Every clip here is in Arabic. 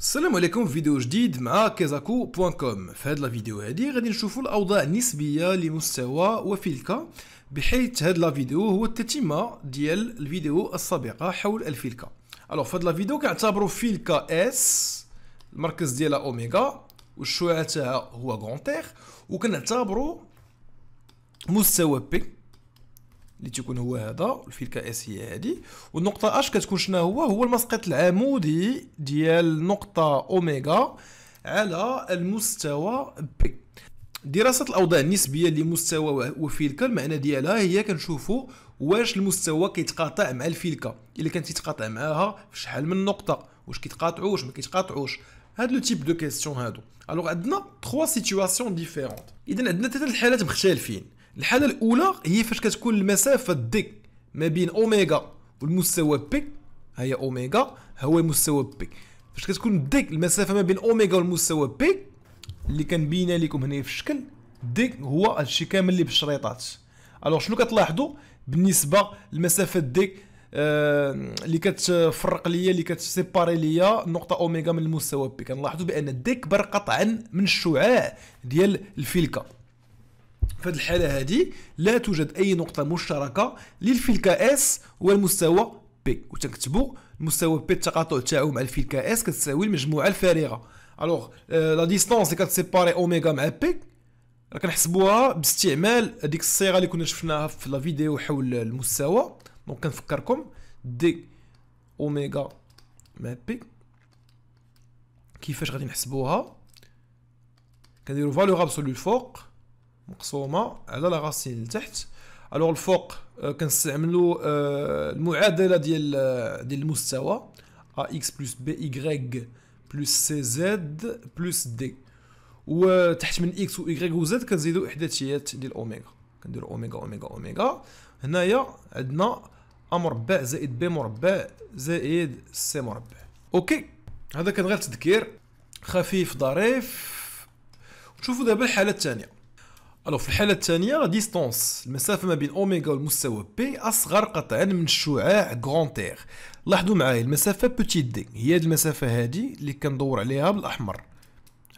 السلام عليكم في فيديو جديد مع كيزاكو.com. في هذه الفيديو هذه غادي نشوفوا الاوضاع النسبيه لمستوى وفيلكا، بحيث هذا الفيديو هو التتمه ديال الفيديو السابقه حول الفيلكا. الوغ في هذا الفيديو كنعتبروا فيلكا اس المركز ديالها اوميغا والشعاع تاعها هو غونتيغ، وكنعتبروا مستوى بي اللي تيكون هو هذا الفيلكا اس هي هذه، والنقطه اش كتكون شنو هو المسقط العمودي ديال نقطه اوميغا على المستوى بي. دراسه الاوضاع النسبيه لمستوى وفيلكا المعنى ديالها هي كنشوفوا واش المستوى كيتقاطع مع الفيلكا، الا كان تيتقاطع معاها في شحال من نقطه، واش كيتقاطعوا واش ما كيتقاطعوش. هاد لو تيب دو كيسيون هادو. الوغ عندنا 3 سيتوياسيون ديفيرونت، اذا عندنا 3 الحالات مختلفين. الحاله الاولى هي فاش كتكون المسافه دي ما بين اوميغا والمستوى بي، هي اوميغا هو المستوى بي، فاش كتكون دي المسافه ما بين اوميغا والمستوى بي اللي كنبينها لكم هنا في الشكل دي، هو هادشي كامل اللي بالشريطات. الوغ شنو كتلاحظوا بالنسبه للمسافه دي اللي كتفرق ليا اللي كتسيباري ليا النقطه اوميغا من المستوى بي؟ كنلاحظوا بان دي كبر قطعا من الشعاع ديال الفيلكا. في هذه الحاله هذه لا توجد اي نقطه مشتركه للفيلكا اس والمستوى بي، وتكتبوا المستوى بي التقاطع تاعو مع الفيلكا اس كتساوي المجموعه الفارغه. الوغ لا ديستونس اللي كتسيباري اوميغا مع بي راه كنحسبوها باستعمال هذيك الصيغه اللي كنا شفناها في لا فيديو حول المستوى. دونك كنفكركم دي اوميغا مع بي كيفاش غادي نحسبوها. كنديروا فالور ابسولو الفوق مقسومه على لا راسين لتحت. الوغ الفوق كنستعملوا المعادله ديال المستوى ax بلس by بلس cz بلس d، وتحت من x و y و z كنزيدوا احداثيات ديال اوميغا، كنديروا اوميغا اوميغا اوميغا. هنايا عندنا ا مربع زائد ب مربع زائد سي مربع. اوكي، هذا كان غير تذكير خفيف ظريف. نشوفوا دابا الحاله الثانيه. الوغ في الحاله الثانيه ديستونس المسافه ما بين اوميغا والمستوى بي اصغر قطعا من الشعاع غونتيغ. لاحظوا معايا المسافه بوتيت دي هي هذه المسافه هذه اللي كندور عليها بالاحمر.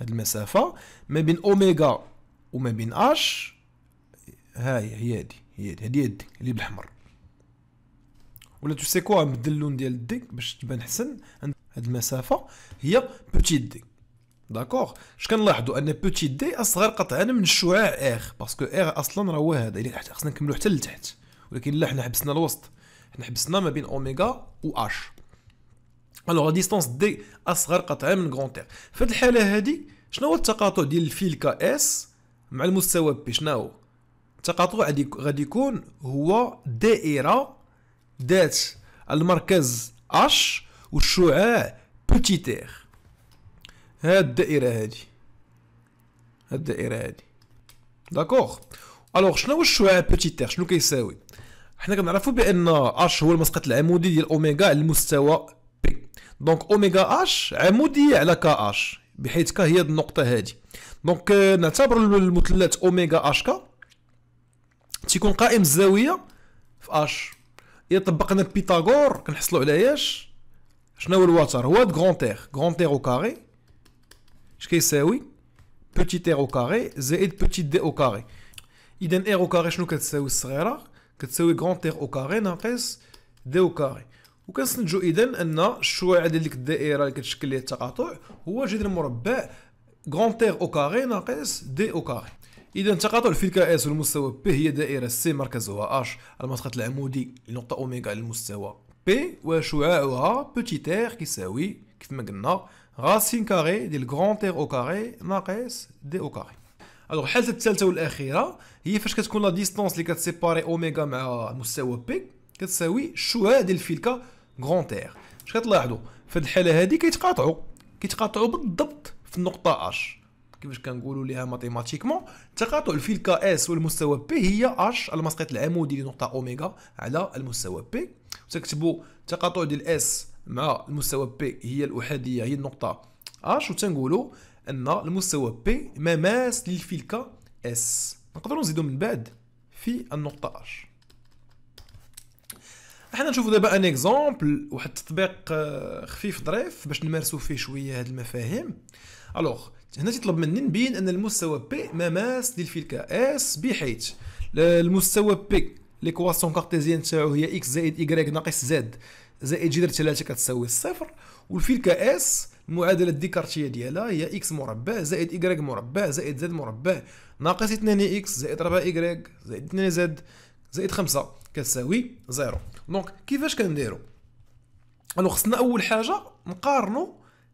هذه المسافه ما بين اوميغا وما بين اش هي هذه دي اللي بالاحمر، ولا تو سي كوا نبدل اللون ديال الدي باش تبان حسن. هذه المسافه هي بوتيت دي. داكوغ، اش كنلاحظوا ان بوتيت دي اصغر قطعا من الشعاع اغ، باسكو اغ اصلا راه هو هذا اللي تحت، خصنا نكملوا حتى لتحت، ولكن لا حنا حبسنا الوسط، حنا حبسنا ما بين اوميغا و اش. الوغ ديستونس دي اصغر قطعا من غونتيغ. في هذه الحاله هذه شنو هو التقاطع ديال الفيلكا اس مع المستوى بي؟ شنو هو التقاطع؟ غادي يكون هو دائره ذات المركز اش والشعاع بوتيتيغ. هاد الدائره هذه داكوغ. الوغ شنو هو الشعاع بوتيتيغ؟ شنو كيساوي؟ حنا كنعرفوا بان اش هو المسقط العمودي ديال اوميغا على المستوى بي، دونك اوميغا اش عموديه على كا اش، بحيث كا هي النقطه هذه. دونك نعتبروا المثلث اوميغا اش كا تيكون قائم الزاويه في اش. اذا طبقنا بيثاغور كنحصلوا على ايش؟ شنو هو الوتر؟ هو غونتيغ او كاري اش كيساوي بوتيت ار او كاري زائد بوتيت دي او كاري. اذا ار او كاري شنو كتساوي؟ الصغيره كتساوي غونتيغ او كاري ناقص دي او كاري. وكنستنتجوا اذا ان الشعاع ديال ديك الدائره اللي كتشكل ليها التقاطع هو جذر مربع غونتيغ او كاري ناقص دي او كاري. اذا تقاطع الفيلكا اس والمستوى بي هي دائره سي مركزها اش المسقط العمودي لنقطه اوميغا للمستوى بي، وشعاعها بوتيت ار كيساوي كيف ما قلنا راسين كاري ديال غونتيغ او كاري ناقص دي او كاري. الوغ الحاله الثالثه والاخيره هي فاش كتكون لا ديستونس اللي كتسيباري اوميغا مع المستوى بي كتساوي الشعاع ديال الفيلكا غونتيغ. اش كتلاحظوا في هذه الحاله هذه؟ كيتقاطعوا بالضبط في النقطه اش. كيفاش كنقولوا ليها ماتيماتيكمون؟ تقاطع الفيلكا اس والمستوى بي هي اش المسقط العمودي لنقطه اوميغا على المستوى بي، وتكتبوا التقاطع ديال اس مع المستوى بي هي الأحادية هي النقطة اش، وتنقولوا أن المستوى بي مماس للفيلكا اس. نقدروا نزيدوا من بعد في النقطة اش. احنا نشوفوا دابا ان اكزومبل، واحد التطبيق خفيف ظريف باش نمارسوا فيه شويه هاد المفاهيم. الوغ هنا تيطلب مني نبين ان المستوى بي مماس للفيلكا اس، بحيث المستوى بي ليكواسيون كارتيزيان تاعو هي اكس زائد ايكغيك ناقص زد زائد جذر 3 كتساوي الصفر، والفيلكا اس المعادله الديكارتيه ديالها هي اكس مربع زائد ايكغيك مربع زائد زد مربع ناقص 2 اكس زائد 4 ايكغيك زائد 2 زد زائد 5 كتساوي 0. دونك كيفاش كنديرو؟ الوغ خصنا اول حاجه نقارنوا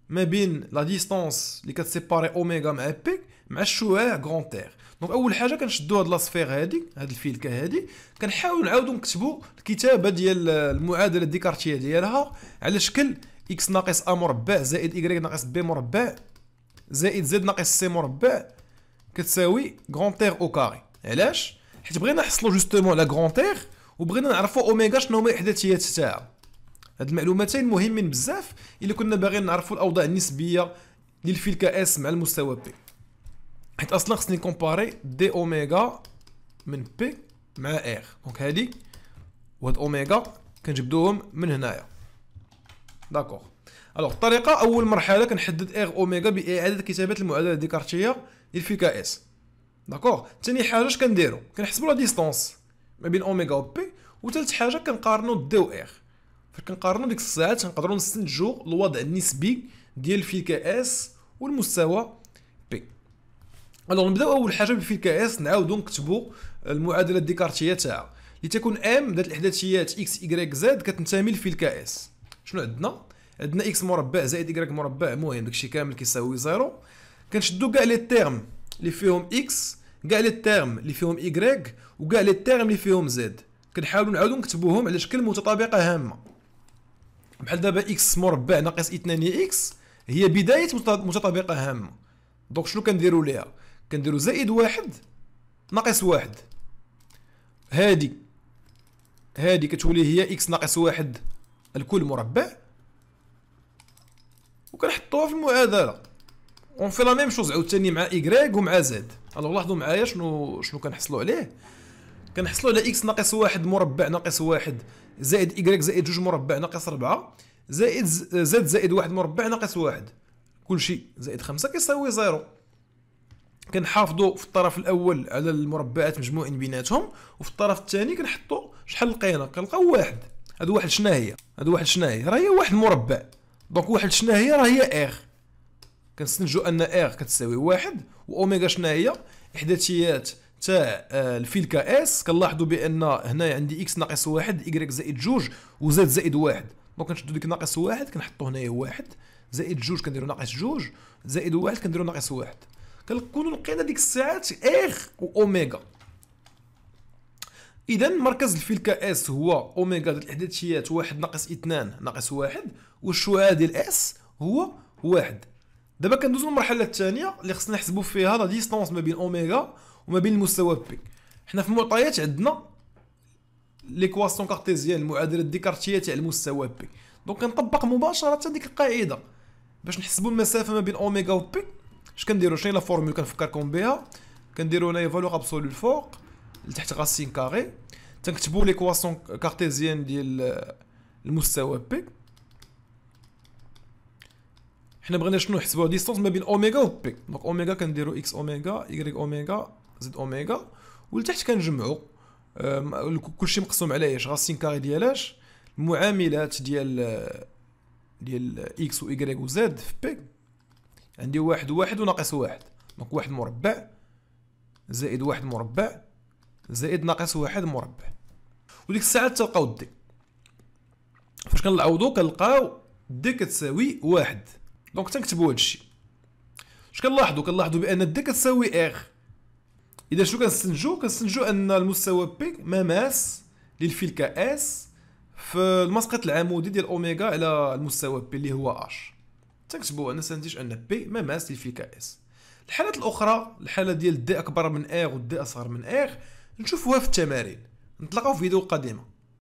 ما بين لا ديستانس اللي كتسيباري اوميغا مع بي مع الشعاع غونتير. دونك اول حاجه كنشدوا هاد لاسفير هادي، هاد الفيلكا هادي، كنحاولوا نعاودوا نكتبوا الكتابه ديال المعادله الديكارتيه ديالها على شكل اكس ناقص ا مربع زائد ايكغيك ناقص بي مربع زائد زد ناقص سي مربع كتساوي غونتير او كاري. علاش؟ حيت بغينا نحصلوا جوستومون لا غونتير وبغينا نعرفوا اوميغا شنو هما الاحداثيات تاعها. هاد المعلوماتين مهمين بزاف الا كنا باغيين نعرفوا الاوضاع النسبيه للفيلكا اس مع المستوى بي، حيت اصلا خصني كومباري دي اوميغا من بي مع ار. دونك هادي وهاد اوميغا كنجبدوهم من هنايا. داكوغ. الوغ الطريقه، اول مرحله كنحدد ار اوميغا باعاده كتابه المعادله الديكارتيه للفيلكا اس. داكوغ. ثاني حاجه اش كنديرو؟ كنحسبوا لا ديستونس ما بين اوميغا و بي، وثالث حاجه كنقارنوا دي و ار. فكنقارنوا ديك الساعات نقدروا نستنتجوا الوضع النسبي ديال الفيلكا اس والمستوى بي. الوغ نبداو اول حاجه بالفيلكا اس، نعاودوا نكتبوا المعادله الديكارتيه تاعها لتكون ام ذات الاحداثيات اكس ايكغيك زد كتنتمي للفيلكا اس. شنو عندنا؟ عندنا اكس مربع زائد ايكغيك مربع، المهم داكشي كامل كيساوي زيرو. كنشدوا كاع لي تيرم اللي فيهم اكس، كاع لي تيرم اللي فيهم ايكغيك، وكاع لي تيرم اللي فيهم زد، كنحاولوا نعاودوا نكتبوهم على شكل متطابقه هامه. بحال دابا اكس مربع ناقص 2 اكس هي بدايه متطابقه هامه. دونك شنو كنديروا ليها؟ كنديروا زائد واحد ناقص واحد. هادي كتولي هي اكس ناقص واحد الكل مربع، وكنحطوها في المعادله. اون في لا ميم شوز عاوتاني مع ايكغيك ومع زد. الوغ لاحظوا معايا شنو كنحصلوا عليه. كنحصلوا على اكس ناقص واحد مربع ناقص واحد زائد ايكغيك زائد جوج مربع ناقص 4 زائد زد زائد واحد مربع ناقص واحد كلشي زائد 5 كيساوي زيرو. كنحافظوا في الطرف الاول على المربعات مجموعين بيناتهم، وفي الطرف الثاني كنحطوا شحال لقينا؟ كنلقاو واحد. هاد واحد شناهي؟ راه هي واحد مربع. دونك واحد شناهي؟ راه هي ار. كنستنتجوا ان ار كتساوي واحد، واوميغا شناهي؟ احداثيات تاع الفيلكا اس. كنلاحظوا بان هنا عندي اكس ناقص واحد ايكغيك زائد جوج وزد زائد واحد. دونك كنشدو ديك ناقص واحد كنحطو هنايا واحد زائد جوج كنديرو ناقص جوج زائد واحد كنديرو ناقص واحد. كنكونوا لقينا ديك الساعات ار واوميغا. اذا مركز الفيلكا اس هو اوميغا ذات الاحداثيات واحد ناقص 2 ناقص واحد، والشعاع ديال اس هو واحد. دابا كندوزو للمرحله الثانيه اللي خصنا نحسبوا فيها لا ديستونس ما بين اوميغا وما بين المستوى بي. حنا في المعطيات عندنا ليكواسيون كارتيزيان المعادله الديكارتيه تاع المستوى بي. دونك كنطبق مباشره ديك القاعده باش نحسبوا المسافه ما بين اوميغا و بي. اش كنديروا؟ شنو هي لا فورمول كنفكركم بها؟ كنديروا هنايا فالور ابسولو الفوق لتحت غاسين كاري، تنكتبوا ليكواسيون كارتيزيان ديال المستوى بي. حنا بغينا شنو نحسبوا؟ ديستونس ما بين اوميغا و بي. دونك اوميغا كنديروا اكس اوميغا ايكغيك اوميغا زد اوميغا، ولتحت كنجمعوا كلشي مقسوم على اش؟ غاسين كاري ديال اش؟ المعاملات ديال اكس و ايكغيك و زد في بي. عندي واحد وناقص واحد. دونك واحد مربع زائد واحد مربع زائد ناقص واحد مربع. وديك الساعات تلقاو دي فاش كنعوضو كنلقاو دي كتساوي واحد. دونك تنكتبوا هادشي. اش كنلاحظوا بان دي كتساوي ار. اذا شنو كنستنتجوا ان المستوى بي مماس للفيلكا اس في المسقط العمودي ديال اوميغا على المستوى بي اللي هو اش. تكتبوا انا سنتج ان بي مماس للفيلكا اس. الحالات الاخرى، الحاله ديال دي اكبر من ار ودي اصغر من ار، نشوفوها في التمارين. نتلاقاو في فيديو قادمه.